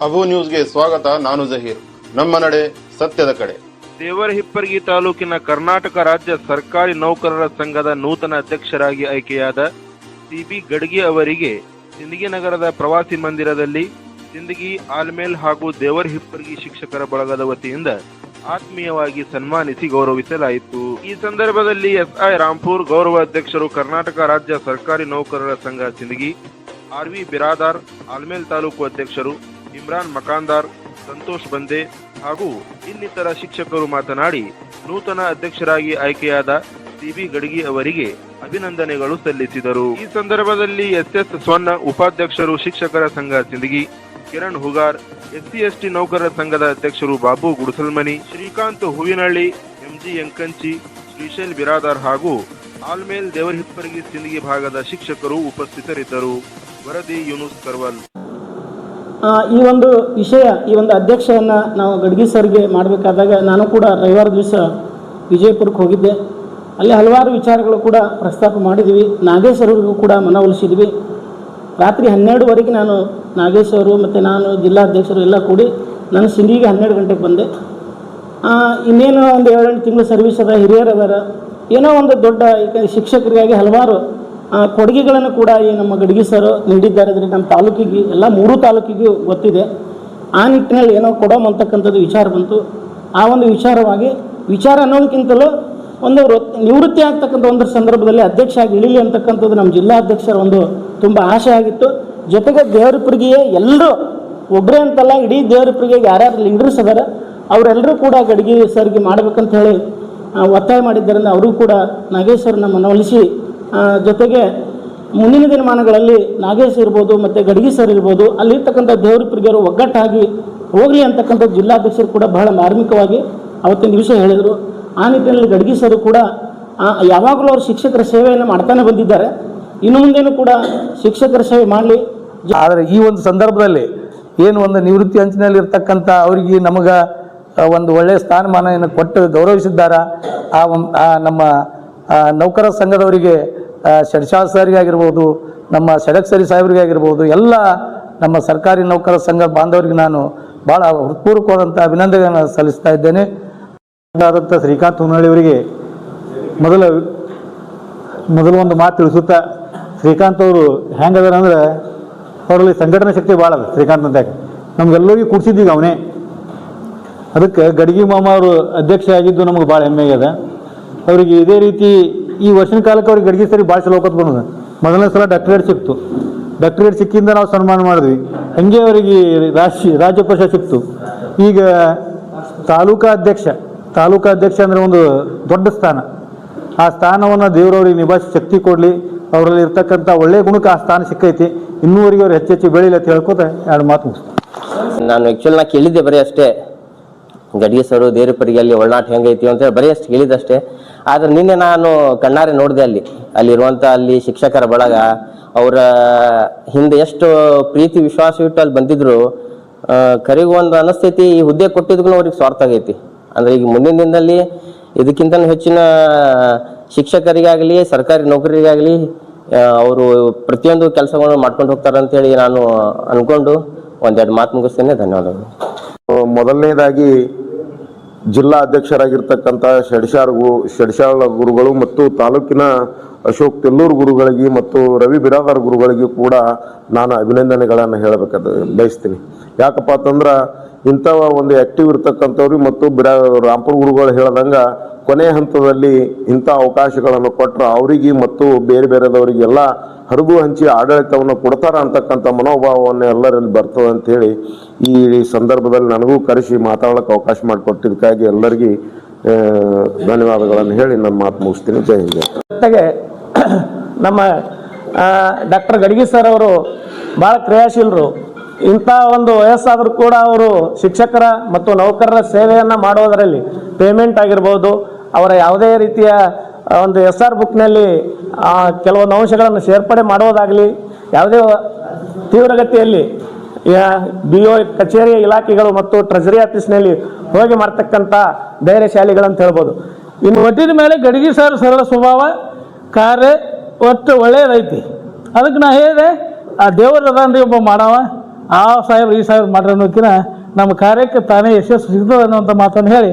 ಅಬು ನ್ಯೂಸ್ಗೆ ಸ್ವಾಗತ. ನಾನು ಜಹೀರ್. ನಮ್ಮ ನಡೆ ಸತ್ಯದ ಕಡೆ. ದೇವರಹಿಪ್ಪರಗಿ ತಾಲೂಕಿನ ಕರ್ನಾಟಕ ರಾಜ್ಯ ಸರ್ಕಾರಿ ನೌಕರರ ಸಂಘದ ನೂತನ ಅಧ್ಯಕ್ಷರಾಗಿ ಆಯ್ಕೆಯಾದ ಸಿ.ಬಿ. ಗಡ್ಗಿ ಅವರಿಗೆ ಸಿಂದಗಿ ನಗರದ ಪ್ರವಾಸಿ ಮಂದಿರದಲ್ಲಿ ಸಿಂದಗಿ, ಆಲ್ಮೇಲ್ ಹಾಗೂ ದೇವರಹಿಪ್ಪರಗಿ ಶಿಕ್ಷಕರ ಬಳಗದ ವತಿಯಿಂದ ಆತ್ಮೀಯವಾಗಿ ಸನ್ಮಾನಿಸಿ ಗೌರವಿಸಲಾಯಿತು. ಈ ಸಂದರ್ಭದಲ್ಲಿ ಎಸ್.ಐ. ರಾಂಪುರ್ ಗೌರವ ಅಧ್ಯಕ್ಷರು, ಕರ್ನಾಟಕ ರಾಜ್ಯ ಸರ್ಕಾರಿ ನೌಕರರ ಸಂಘ ಸಿಂದಗಿ, ಆರ್.ವಿ. ಬಿರಾದಾರ್ ಆಲ್ಮೇಲ್ ತಾಲೂಕು ಅಧ್ಯಕ್ಷರು, ಇಮ್ರಾನ್ ಮಕಾಂದಾರ್, ಸಂತೋಷ್ ಬಂದೆ ಹಾಗೂ ಇನ್ನಿತರ ಶಿಕ್ಷಕರು ಮಾತನಾಡಿ ನೂತನ ಅಧ್ಯಕ್ಷರಾಗಿ ಆಯ್ಕೆಯಾದ ಸಿ.ಬಿ. ಗಡ್ಗಿ ಅವರಿಗೆ ಅಭಿನಂದನೆಗಳು ಸಲ್ಲಿಸಿದರು. ಈ ಸಂದರ್ಭದಲ್ಲಿ ಎಸ್.ಎಸ್. ಸ್ವನ್ನ ಉಪಾಧ್ಯಕ್ಷರು, ಶಿಕ್ಷಕರ ಸಂಘ ಸಿಂದಗಿ, ಕಿರಣ್ ಹುಗಾರ್, ಎಸ್.ಸಿ.ಎಸ್.ಟಿ. ನೌಕರರ ಸಂಘದ ಅಧ್ಯಕ್ಷರು ಬಾಬು ಗುಡಸಲ್ಮನಿ, ಶ್ರೀಕಾಂತ್ ಹೂವಿನಹಳ್ಳಿ, ಎಂ.ಜಿ. ಯಂಕಂಚಿ, ಶ್ರೀಶೈಲ್ ಬಿರಾದಾರ್ ಹಾಗೂ ಆಲ್ಮೇಲ್ ದೇವರಹಿಪ್ಪರಗಿ ಸಿಂದಗಿ ಭಾಗದ ಶಿಕ್ಷಕರು ಉಪಸ್ಥಿತರಿದ್ದರು. ವರದಿ ಯೂನುಸ್ ಕರ್ವಲ್. ಈ ಒಂದು ವಿಷಯ, ಈ ಒಂದು ಅಧ್ಯಕ್ಷವನ್ನು ನಾವು ಗಡ್ಗಿ ಸರ್ಗೆ ಮಾಡಬೇಕಾದಾಗ ನಾನು ಕೂಡ ರವಿವಾರ ದಿವಸ ವಿಜಯಪುರಕ್ಕೆ ಹೋಗಿದ್ದೆ. ಅಲ್ಲಿ ಹಲವಾರು ವಿಚಾರಗಳು ಕೂಡ ಪ್ರಸ್ತಾಪ ಮಾಡಿದ್ವಿ. ನಾಗೇಶ್ ಅವರಿಗೂ ಕೂಡ ಮನವೊಲಿಸಿದ್ವಿ. ರಾತ್ರಿ 12ವರೆಗೆ ನಾನು ನಾಗೇಶ್ ಅವರು ಮತ್ತು ನಾನು ಜಿಲ್ಲಾಧ್ಯಕ್ಷರು ಎಲ್ಲ ಕೂಡಿ ನಾನು ಸಿಂಧಿಗೆ 12 ಗಂಟೆಗೆ ಬಂದೆ. ಇನ್ನೇನು ಒಂದು 7-8 ತಿಂಗಳು ಸರ್ವಿಸ್ ಅದ, ಹಿರಿಯರು ಅದಾರ, ಏನೋ ಒಂದು ದೊಡ್ಡ ಈಗ ಶಿಕ್ಷಕರಿಗಾಗಿ ಹಲವಾರು ಕೊಡುಗೆಗಳನ್ನು ಕೂಡ ಈ ನಮ್ಮ ಗಡ್ಗಿ ಸರ್ ನೀಡಿದ್ದಾರೆ. ಅಂದರೆ ನಮ್ಮ ತಾಲೂಕಿಗೆ ಎಲ್ಲ 3 ತಾಲೂಕಿಗೂ ಗೊತ್ತಿದೆ. ಆ ನಿಟ್ಟಿನಲ್ಲಿ ಏನೋ ಕೊಡೋಮ್ ಅಂತಕ್ಕಂಥದ್ದು ವಿಚಾರ ಬಂತು. ಆ ಒಂದು ವಿಚಾರ ಅನ್ನೋದಕ್ಕಿಂತಲೂ ಒಂದು ನಿವೃತ್ತಿ ಆಗ್ತಕ್ಕಂಥ ಒಂದು ಸಂದರ್ಭದಲ್ಲಿ ಅಧ್ಯಕ್ಷ ಆಗಿ ಇಳಿಲಿ ಅಂತಕ್ಕಂಥದ್ದು ನಮ್ಮ ಜಿಲ್ಲಾಧ್ಯಕ್ಷರ ಒಂದು ತುಂಬ ಆಶೆ ಆಗಿತ್ತು. ಜೊತೆಗೆ ದೇವರಹಿಪ್ಪರಗಿಯೇ ಎಲ್ಲರೂ ಒಬ್ಬರೇ ಅಂತಲ್ಲ, ಇಡೀ ದೇವರಹಿಪ್ಪರಗಿಗೆ ಯಾರ್ಯಾರು ಲೀಡರ್ಸ್ ಅದಾರ ಅವರೆಲ್ಲರೂ ಕೂಡ ಗಡ್ಗಿ ಸರ್ಗೆ ಮಾಡಬೇಕಂತ ಹೇಳಿ ಒತ್ತಾಯ ಮಾಡಿದ್ದರಿಂದ ಅವರು ಕೂಡ ನಾಗೇಶ್ ಅವ್ರನ್ನ ಮನವೊಲಿಸಿ, ಜೊತೆಗೆ ಮುಂದಿನ ದಿನಮಾನಗಳಲ್ಲಿ ನಾಗೇಶ್ ಇರ್ಬೋದು ಮತ್ತು ಗಡ್ಗಿ ಸರ್ ಇರ್ಬೋದು, ಅಲ್ಲಿರ್ತಕ್ಕಂಥ ದೇವರಹಿಪ್ಪರಗಿಯವರು ಒಗ್ಗಟ್ಟಾಗಿ ಹೋಗಲಿ ಅಂತಕ್ಕಂಥ ಜಿಲ್ಲಾಧ್ಯಕ್ಷರು ಕೂಡ ಬಹಳ ಮಾರ್ಮಿಕವಾಗಿ ಅವತ್ತಿನ ದಿವಸ ಹೇಳಿದರು. ಆ ನಿಟ್ಟಿನಲ್ಲಿ ಗಡ್ಗಿ ಸರ್ ಕೂಡ ಯಾವಾಗಲೂ ಅವರು ಶಿಕ್ಷಕರ ಸೇವೆಯನ್ನು ಮಾಡ್ತಾನೆ ಬಂದಿದ್ದಾರೆ. ಇನ್ನು ಮುಂದೇನು ಕೂಡ ಶಿಕ್ಷಕರ ಸೇವೆ ಮಾಡಲಿ. ಆದರೆ ಈ ಒಂದು ಸಂದರ್ಭದಲ್ಲಿ ಏನು ಒಂದು ನಿವೃತ್ತಿ ಅಂಚಿನಲ್ಲಿ ಇರ್ತಕ್ಕಂಥ ಅವರಿಗೆ ನಮಗೆ ಒಂದು ಒಳ್ಳೆಯ ಸ್ಥಾನಮಾನವನ್ನು ಕೊಟ್ಟು ಗೌರವಿಸಿದ್ದಾರೆ. ನಮ್ಮ ನೌಕರ ಸಂಘದವರಿಗೆ ಷಡ್ಶಾಲ್ ಸರ್ಗೆ ಆಗಿರ್ಬೋದು, ನಮ್ಮ ಸರಿ ಸಾಹೇಬರಿಗೆ ಆಗಿರ್ಬೋದು, ಎಲ್ಲ ನಮ್ಮ ಸರ್ಕಾರಿ ನೌಕರ ಸಂಘ ಬಾಂಧವರಿಗೆ ನಾನು ಭಾಳ ಹೃತ್ಪೂರ್ವಕವಾದಂಥ ಅಭಿನಂದನೆಯನ್ನು ಸಲ್ಲಿಸ್ತಾ ಇದ್ದೇನೆ. ಆದಂಥ ಶ್ರೀಕಾಂತ್ ಹುನಹಳ್ಳಿಯವರಿಗೆ ಮೊದಲು ಒಂದು ಮಾತು ತಿಳಿಸುತ್ತಾ, ಶ್ರೀಕಾಂತ್ ಅವರು ಹೆಂಗದಾರ ಅಂದ್ರೆ ಅವರಲ್ಲಿ ಸಂಘಟನಾ ಶಕ್ತಿ ಭಾಳ ಅದ. ಶ್ರೀಕಾಂತ್ ಅಂತಾಗ ನಮ್ಗೆಲ್ಲರಿಗೂ ಕೂಡಿಸಿದ್ದೀವಿ ಅವನೇ. ಅದಕ್ಕೆ ಗಡ್ಗಿ ಮಾಮ ಅವರು ಅಧ್ಯಕ್ಷ ಆಗಿದ್ದು ನಮಗೆ ಭಾಳ ಹೆಮ್ಮೆ ಆಗ್ಯದ. ಅವರಿಗೆ ಇದೇ ರೀತಿ ಈ ವರ್ಷದ ಕಾಲಕ್ಕೆ ಅವ್ರಿಗೆ ಗಡ್ಗಿ ಸರಿ ಭಾಳ ಚಲೋ ಹೋಗೋದು ಬಂದದ. ಮೊದಲನೇ ಸಲ ಡಾಕ್ಟರೇಟ್ ಸಿಕ್ತು. ಡಾಕ್ಟರೇಟ್ ಸಿಕ್ಕಿಂದ ನಾವು ಸನ್ಮಾನ ಮಾಡಿದ್ವಿ. ಹಾಗೆ ಅವರಿಗೆ ರಾಜ್ಯ ಪ್ರಶಸ್ತಿ ಸಿಕ್ತು. ಈಗ ತಾಲೂಕಾ ಅಧ್ಯಕ್ಷ ಅಂದರೆ ಒಂದು ದೊಡ್ಡ ಸ್ಥಾನ. ಆ ಸ್ಥಾನವನ್ನು ದೇವರವ್ರಿಗೆ ನಿಭಾಯಿಸಿ ಶಕ್ತಿ ಕೊಡಲಿ. ಅವರಲ್ಲಿ ಇರ್ತಕ್ಕಂಥ ಒಳ್ಳೆಯ ಗುಣಕ್ಕೆ ಆ ಸ್ಥಾನ ಸಿಕ್ಕೈತಿ. ಇನ್ನೂವರೆಗೆ ಅವ್ರು ಹೆಚ್ಚೆಚ್ಚು ಬೆಳೀಲಿ ಅಂತ ಹೇಳ್ಕೋತ 2 ಮಾತು ಮುಗಿಸ್ತೀನಿ. ನಾನು ಆ್ಯಕ್ಚುಲಿ ಕೇಳಿದ್ದೆ ಬರೀ ಅಷ್ಟೇ, ಗಡ್ಗಿ ಸರು ದೇವರಹಿಪ್ಪರಗಿಯಲ್ಲಿ ಒಳನಾಟ ಹೆಂಗೈತಿ ಅಂತೇಳಿ ಬರೀ ಅಷ್ಟು ಕೇಳಿದಷ್ಟೇ. ಆದರೆ ನಿನ್ನೆ ನಾನು ಕಣ್ಣಾರೆ ನೋಡಿದೆ. ಅಲ್ಲಿರುವಂಥ ಶಿಕ್ಷಕರ ಬಳಗ ಅವರ ಹಿಂದೆ ಎಷ್ಟು ಪ್ರೀತಿ ವಿಶ್ವಾಸವಿಟ್ಟು ಅಲ್ಲಿ ಬಂದಿದ್ರು. ಕರೆಗೂ ಒಂದು ಅನಿಸ್ತೈತಿ, ಈ ಹುದ್ದೆ ಕೊಟ್ಟಿದ್ಗೂ ಅವ್ರಿಗೆ ಸ್ವಾರ್ಥ ಆಗೈತಿ. ಅಂದರೆ ಈಗ ಮುಂದಿನ ದಿನದಲ್ಲಿ ಇದಕ್ಕಿಂತ ಹೆಚ್ಚಿನ ಶಿಕ್ಷಕರಿಗಾಗಲಿ ಸರ್ಕಾರಿ ನೌಕರರಿಗಾಗಲಿ ಅವರು ಪ್ರತಿಯೊಂದು ಕೆಲಸಗಳನ್ನು ಮಾಡ್ಕೊಂಡು ಹೋಗ್ತಾರೆ ಅಂತೇಳಿ ನಾನು ಅಂದ್ಕೊಂಡು 1-2 ಮಾತು ಮುಗಿಸ್ತೇನೆ. ಧನ್ಯವಾದಗಳು. ಮೊದಲನೇದಾಗಿ ಜಿಲ್ಲಾ ಅಧ್ಯಕ್ಷರಾಗಿರ್ತಕ್ಕಂಥ ಷಡ್ಶಾಳ ಗುರುಗಳು ಮತ್ತು ತಾಲೂಕಿನ ಅಶೋಕ್ ತೆಲ್ಲೂರು ಗುರುಗಳಿಗೆ ಮತ್ತು ರವಿ ಬಿರಾದಾರ್ ಗುರುಗಳಿಗೂ ಕೂಡ ನಾನು ಅಭಿನಂದನೆಗಳನ್ನು ಹೇಳಬೇಕಾದ ಬಯಸ್ತೀನಿ. ಯಾಕಪ್ಪ ಅಂತಂದ್ರೆ ಇಂಥ ಒಂದು ಆ್ಯಕ್ಟಿವ್ ಇರ್ತಕ್ಕಂಥವ್ರಿಗೆ ಮತ್ತು ರಾಂಪುರ ಗುರುಗಳು ಹೇಳ್ದಂಗೆ ಕೊನೆ ಹಂತದಲ್ಲಿ ಇಂಥ ಅವಕಾಶಗಳನ್ನು ಕೊಟ್ಟರೆ ಅವರಿಗೆ ಮತ್ತು ಬೇರೆದವರಿಗೆಲ್ಲ ಹರಿದು ಹಂಚಿ ಆಡಳಿತವನ್ನು ಕೊಡ್ತಾರ ಅಂತಕ್ಕಂಥ ಮನೋಭಾವವನ್ನು ಎಲ್ಲರಲ್ಲಿ ಬರ್ತದೆ ಅಂಥೇಳಿ ಈ ಸಂದರ್ಭದಲ್ಲಿ ನನಗೂ ಕರೆಸಿ ಮಾತಾಡೋಕ್ಕೆ ಅವಕಾಶ ಮಾಡಿಕೊಟ್ಟಿದ್ದಕ್ಕಾಗಿ ಎಲ್ಲರಿಗೂ ಧನ್ಯವಾದಗಳನ್ನು ಹೇಳಿ ನನ್ನ ಮಾತು ಮುಗಿಸ್ತೀನಿ. ಜೈ ಹಿಂದ್. ಜೊತೆಗೆ ನಮ್ಮ ಡಾಕ್ಟರ್ ಗಡ್ಗಿ ಸರ್ ಅವರು ಭಾಳ ಕ್ರಿಯಾಶೀಲರು. ಇಂಥ ಒಂದು ವಯಸ್ಸಾದರೂ ಕೂಡ ಅವರು ಶಿಕ್ಷಕರ ಮತ್ತು ನೌಕರರ ಸೇವೆಯನ್ನು ಮಾಡೋದರಲ್ಲಿ ಪೇಮೆಂಟ್ ಆಗಿರ್ಬೋದು, ಅವರ ಯಾವುದೇ ರೀತಿಯ ಒಂದು SR ಬುಕ್ನಲ್ಲಿ ಕೆಲವೊಂದು ಅಂಶಗಳನ್ನು ಸೇರ್ಪಡೆ ಮಾಡೋದಾಗಲಿ, ಯಾವುದೇ ತೀವ್ರಗತಿಯಲ್ಲಿ BO ಕಚೇರಿಯ ಇಲಾಖೆಗಳು ಮತ್ತು ಟ್ರೆಜರಿ ಆಫೀಸ್ನಲ್ಲಿ ಹೋಗಿ ಮಾಡ್ತಕ್ಕಂಥ ಧೈರ್ಯಶಾಲಿಗಳಂತ ಹೇಳ್ಬೋದು. ಇನ್ನು ಒಟ್ಟಿನ ಮೇಲೆ ಗಡ್ಗಿ ಸರ್ ಸರಳ ಸ್ವಭಾವ, ಕಾರ್ಯ ಒಟ್ಟು ಒಳ್ಳೆಯದೈತಿ. ಅದಕ್ಕೆ ನಾ ಹೇಳಿದೆ, ಆ ದೇವರ ಅದಾನ್ರಿ ಒಬ್ಬ ಮಾಡವ, ಆ ಸಾಹೇಬ್ರು ಈ ಸಾಹೇಬ್ರು ಮಾತಾಡೋಕ್ಕಿಂತ ನಮ್ಮ ಕಾರ್ಯಕ್ಕೆ ತಾನೇ ಯಶಸ್ಸು ಸಿಗ್ತದೆ ಅನ್ನೋಂಥ ಮಾತನ್ನು ಹೇಳಿ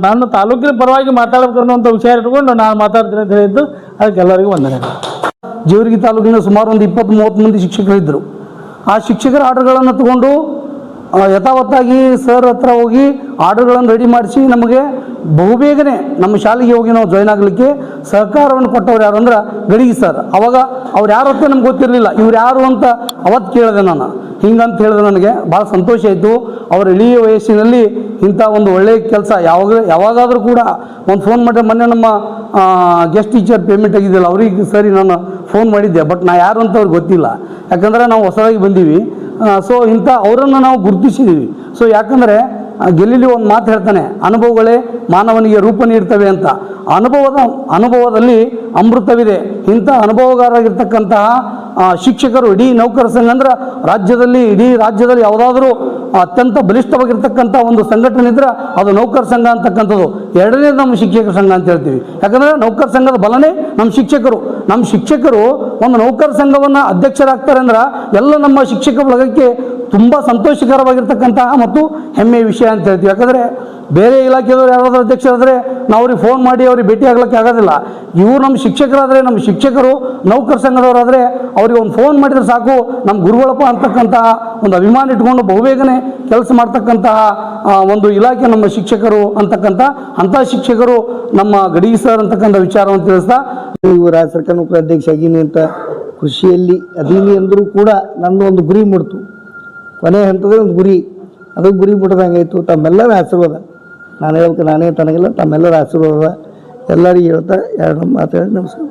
ನಾನು ತಾಲೂಕಿನ ಪರವಾಗಿ ಮಾತಾಡಬೇಕು ಅನ್ನೋಂಥ ವಿಚಾರ ಇಟ್ಕೊಂಡು ನಾನು ಮಾತಾಡ್ತೀನಿ ಅಂತ ಹೇಳಿದ್ದು. ಅದಕ್ಕೆ ಎಲ್ಲರಿಗೂ ವಂದನೆ. ಜೇವರ್ಗಿ ತಾಲೂಕಿನ ಸುಮಾರು ಒಂದು 20-30 ಮಂದಿ ಶಿಕ್ಷಕರಿದ್ದರು. ಆ ಶಿಕ್ಷಕರ ಆರ್ಡರ್ಗಳನ್ನು ತಗೊಂಡು ಯಥಾವತ್ತಾಗಿ ಸರ್ ಹತ್ರ ಹೋಗಿ ಆರ್ಡರ್ಗಳನ್ನು ರೆಡಿ ಮಾಡಿಸಿ ನಮಗೆ ಬಹುಬೇಗನೆ ನಮ್ಮ ಶಾಲೆಗೆ ಹೋಗಿ ನಾವು ಜಾಯ್ನ್ ಆಗಲಿಕ್ಕೆ ಸಹಕಾರವನ್ನು ಕೊಟ್ಟವ್ರು ಯಾರು ಅಂದ್ರೆ ಗಡಿಗೆ ಸರ್. ಅವಾಗ ಅವ್ರು ಯಾರು ಅಂತ ನಮ್ಗೆ ಗೊತ್ತಿರಲಿಲ್ಲ, ಇವ್ರು ಯಾರು ಅಂತ ಅವತ್ತು ಕೇಳಿದೆ ನಾನು. ಹಿಂಗಂತ ಹೇಳಿದ್ರೆ ನನಗೆ ಭಾಳ ಸಂತೋಷ ಆಯಿತು. ಅವರ ಇಳಿಯ ವಯಸ್ಸಿನಲ್ಲಿ ಇಂಥ ಒಂದು ಒಳ್ಳೆಯ ಕೆಲಸ ಯಾವಾಗಾದರೂ ಕೂಡ ಒಂದು ಫೋನ್ ಮಾಡಿದ್ರೆ ಮೊನ್ನೆ ನಮ್ಮ ಗೆಸ್ಟ್ ಟೀಚರ್ ಪೇಮೆಂಟ್ ಆಗಿದ್ದಿಲ್ಲ ಅವ್ರಿಗೆ ಸರಿ ನಾನು ಫೋನ್ ಮಾಡಿದ್ದೆ, ಬಟ್ ನಾ ಯಾರು ಅಂತ ಅವ್ರಿಗೆ ಗೊತ್ತಿಲ್ಲ, ಯಾಕಂದರೆ ನಾವು ಹೊಸದಾಗಿ ಬಂದೀವಿ. ಸೊ ಇಂಥ ಅವರನ್ನು ನಾವು ಗುರುತಿಸಿದ್ದೀವಿ. ಸೊ ಯಾಕಂದರೆ ಗೆಲ್ಲಿಲಿ ಒಂದು ಮಾತು ಹೇಳ್ತಾನೆ, ಅನುಭವಗಳೇ ಮಾನವನಿಗೆ ರೂಪ ನೀಡ್ತವೆ ಅಂತ. ಅನುಭವದಲ್ಲಿ ಅಮೃತವಿದೆ. ಇಂಥ ಅನುಭವಗಾರರಾಗಿರ್ತಕ್ಕಂತಹ ಶಿಕ್ಷಕರು ಇಡೀ ನೌಕರ ಸಂಘ ಅಂದ್ರೆ ಇಡೀ ರಾಜ್ಯದಲ್ಲಿ ಯಾವುದಾದ್ರೂ ಅತ್ಯಂತ ಬಲಿಷ್ಠವಾಗಿರ್ತಕ್ಕಂಥ ಒಂದು ಸಂಘಟನೆ ಇದ್ರೆ ಅದು ನೌಕರ ಸಂಘ ಅಂತಕ್ಕಂಥದ್ದು. ಎರಡನೇದು ನಮ್ಮ ಶಿಕ್ಷಕರ ಸಂಘ ಅಂತ ಹೇಳ್ತೀವಿ. ಯಾಕಂದರೆ ನೌಕರ ಸಂಘದ ಬಲನೇ ನಮ್ಮ ಶಿಕ್ಷಕರು ಒಂದು ನೌಕರ ಸಂಘವನ್ನು ಅಧ್ಯಕ್ಷರಾಗ್ತಾರೆ ಅಂದ್ರೆ ಎಲ್ಲ ನಮ್ಮ ಶಿಕ್ಷಕ ಬಳಗಕ್ಕೆ ತುಂಬ ಸಂತೋಷಕರವಾಗಿರ್ತಕ್ಕಂತಹ ಮತ್ತು ಹೆಮ್ಮೆಯ ವಿಷಯ ಅಂತ ಹೇಳ್ತೀವಿ. ಯಾಕಂದರೆ ಬೇರೆ ಇಲಾಖೆಯವರು ಯಾರಾದರೂ ಅಧ್ಯಕ್ಷರಾದರೆ ನಾವು ಅವ್ರಿಗೆ ಫೋನ್ ಮಾಡಿ ಅವ್ರಿಗೆ ಭೇಟಿ ಆಗ್ಲಿಕ್ಕೆ ಆಗೋದಿಲ್ಲ. ಇವರು ನಮ್ಮ ಶಿಕ್ಷಕರಾದರೆ, ನಮ್ಮ ಶಿಕ್ಷಕರು ನೌಕರ ಸಂಘದವರಾದರೆ ಅವ್ರಿಗೆ ಒಂದು ಫೋನ್ ಮಾಡಿದರೆ ಸಾಕು, ನಮ್ಮ ಗುರುಗಳಪ್ಪ ಅಂತಕ್ಕಂತಹ ಒಂದು ಅಭಿಮಾನ ಇಟ್ಕೊಂಡು ಬಹುಬೇಗನೆ ಕೆಲಸ ಮಾಡ್ತಕ್ಕಂತಹ ಒಂದು ಇಲಾಖೆ ನಮ್ಮ ಶಿಕ್ಷಕರು ಅಂಥ ಶಿಕ್ಷಕರು ನಮ್ಮ ಗಡಿಗೆ ಸರ್ ಅಂತಕ್ಕಂಥ ವಿಚಾರವನ್ನು ತಿಳಿಸ್ತಾ, ನೀವು ರಾಜ್ಯ ಸರ್ಕಾರ ನೌಕರ ಅಧ್ಯಕ್ಷ ಆಗೀನಿ ಅಂತ ಖುಷಿಯಲ್ಲಿ ಅದೀನಿ ಅಂದರೂ ಕೂಡ ನನ್ನ ಒಂದು ಗುರಿ ಮುಡ್ತು. ಕೊನೆ ಹಂತದ ಒಂದು ಗುರಿ, ಅದಕ್ಕೆ ಗುರಿ ಮುಟ್ಟದಂಗಾಯಿತು. ತಮ್ಮೆಲ್ಲರ ಆಶೀರ್ವಾದ, ನಾನು ಹೇಳ್ಬೇಕು ನಾನೇ ತನಗಿಲ್ಲ, ತಮ್ಮೆಲ್ಲರ ಆಶೀರ್ವಾದ ಎಲ್ಲರಿಗೂ ಹೇಳ್ತಾ ಎರಡು ಮಾತಾಡಿ ನಮಸ್ಕಾರ.